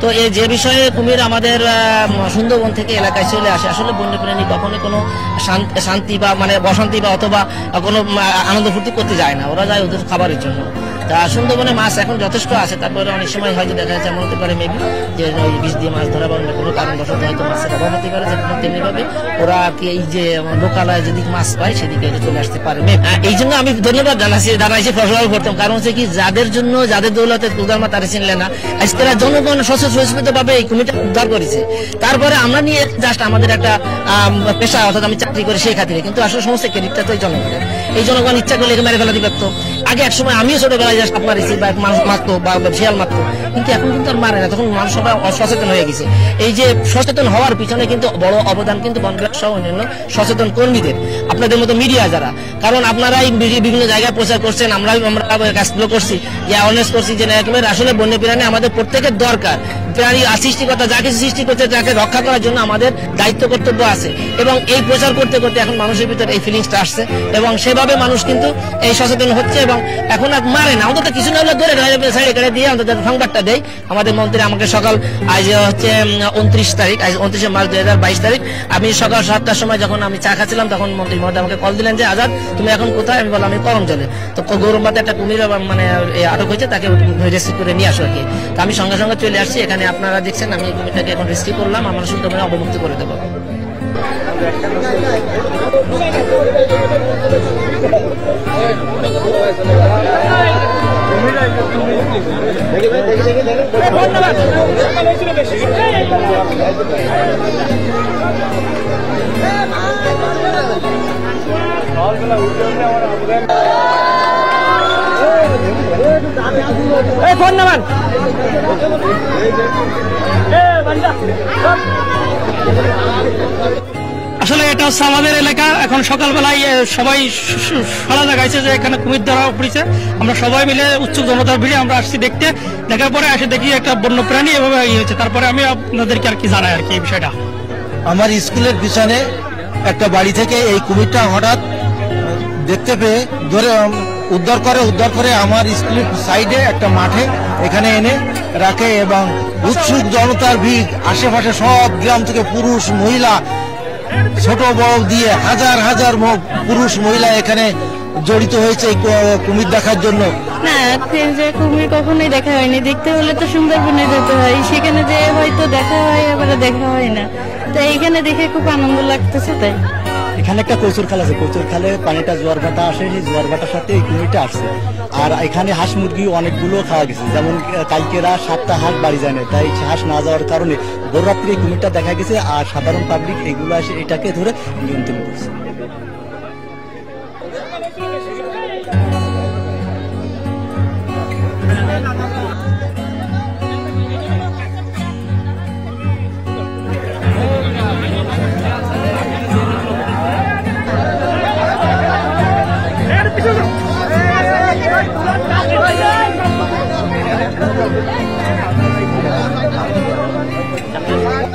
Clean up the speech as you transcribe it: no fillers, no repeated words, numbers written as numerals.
তো এই যে বিষয়ে কুমির আমাদের সুন্দরবন থেকে এলাকায় চলে আসে, আসলে বন্যপ্রাণী কখনো কোনো শান্তি বা মানে অশান্তি বা অথবা কোনো আনন্দ ফুর্তি করতে যায় না, ওরা যায় ওদের খাবারের জন্য। তা সুন্দরবনে মাছ এখন যথেষ্ট আছে, তারপরে অনেক সময় হয়তো দেখা যাচ্ছে এমন হতে পারে মেবি যে বিষ দিয়ে মাছ ধরা বা অন্য কোনো কারণবশত হয়তো মাছের অভাব হতে পারে, তেমনি ভাবে ওরা আর কি এই যে লোকালয়ে যেদিকে মাছ পায় সেদিকে চলে আসতে পারে। এই জন্য আমি ধন্যবাদ জানাইছি ফসল করতাম, কারণ হচ্ছে কি যাদের জন্য যাদের দৌলতে উদারমা তারা চিনলে না, আজকে জনগণ সচেতন ভাবে এই কমিটি উদ্ধার করেছে। তারপরে আমরা নিয়ে জাস্ট আমাদের একটা পেশা, অর্থাৎ আমি চাকরি করি সেই খাতিরে, কিন্তু আসলে সমস্ত ক্রেডিটটা তো এই জনগণের। এই জনগণ ইচ্ছা করলে মেরে ফেলা দিতে পারতো। আগে এক সময় আমিও ছোটবেলায় সাপ মারিছি বা মানুষ মারতো বা শিয়াল মারতো, কিন্তু এখন কিন্তু আর মারে না, তখন মানুষ সবাই অসচেতন হয়ে গেছে। এই যে সচেতন হওয়ার পিছনে কিন্তু বড় অবদান কিন্তু বন বিভাগ সহ অন্যান্য সচেতন কর্মীদের, আপনাদের মতো মিডিয়া যারা, কারণ আপনারাই বিভিন্ন জায়গায় প্রচার করছেন, আমরা কাজগুলো করছি, যে অ্যাওয়ারনেস করছি যে আসলে বন্যপ্রাণী আমাদের প্রত্যেকের দরকার। প্রাণী সৃষ্টিকর্তা যা কিছু সৃষ্টি করতে তাকে রক্ষা করার জন্য আমাদের দায়িত্ব কর্তব্য আছে, এবং এই প্রচার করতে করতে এখন মানুষের ভিতরে এই ফিলিংসটা আসছে, এবং সেভাবে মানুষ কিন্তু এই সচেতন হচ্ছে, এবং এখন আর মারে না, অন্তত কিছু না হলে ধরে সাইডে কেটে দিয়ে অন্তত সংবাদটা দেয়। আমাদের মন্ত্রী আমাকে সকাল আজ হচ্ছে 29 তারিখ, আজ 29শে মার্চ 2022 তারিখ, আমি সকাল 7টার সময় যখন আমি চা খাচ্ছিলাম তখন মন্ত্রী মহোদয় আমাকে কল দিলেন যে আজাদ তুমি এখন কোথায়? আমি বললাম আমি করমজলে। তো গৌরমবাতে একটা কুমির মানে আটক হয়েছে, তাকে রেস্কিউ করে নিয়ে আসো আর কি। তো আমি সঙ্গে সঙ্গে চলে আসছি এখানে, আপনারা দেখছেন আমি এই কুমিরটাকে এখন রেস্কিউ করলাম, আমরা সুন্দরবনে অবমুক্ত করে দেবো। ধন্যবাদ। আসলে এটা হচ্ছে আমাদের এলাকা, এখন সকালবেলায় সবাই সাড়া জাগাইছে যে এখানে কুমির ধরা পড়েছে। আমরা সবাই মিলে উৎসুক জনতার ভিড়ে আমরা আসছি দেখতে, দেখার পরে এসে দেখি একটা বন্যপ্রাণী এভাবে হয়েছে। তারপরে আমি আপনাদেরকে আর কি জানাই আর কি এই বিষয়টা। আমার স্কুলের পিছনে একটা বাড়ি থেকে এই কুমিরটা হঠাৎ দেখতে পেয়ে ধরে উদ্ধার করে আমার স্কুলের সাইডে একটা মাঠে এখানে এনে রাখে, এবং উৎসুক জনতার ভিড়, আশেপাশে সব গ্রাম থেকে পুরুষ মহিলা ছোট বড় দিয়ে হাজার হাজার পুরুষ মহিলা এখানে জড়িত হয়েছে কুমির দেখার জন্য। না, যে কুমির কখনোই দেখা হয়নি, দেখতে হলে তো সুন্দরবনে যেতে হয়, সেখানে যে হয়তো দেখা হয় আবার দেখা হয় না, তাই এখানে দেখে খুব আনন্দ লাগতেছে। তাই এখানে একটা কচুর খাল আছে, কচুর খালে পানিটা জোয়ার ভাটা আসে, সেই জোয়ার ভাটার সাথে এই কুমিরটা আসছে। আর এখানে হাঁস মুরগি অনেকগুলো খাওয়া গেছে, যেমন কালকেরা 7টা হাঁস বাড়ি যায় না, তাই হাঁস না যাওয়ার কারণে ভোর রাত্রে এই কুমিরটা দেখা গেছে, আর সাধারণ পাবলিক এগুলো আসে এটাকে ধরে নিয়ন্ত্রণ করছে। Thank you.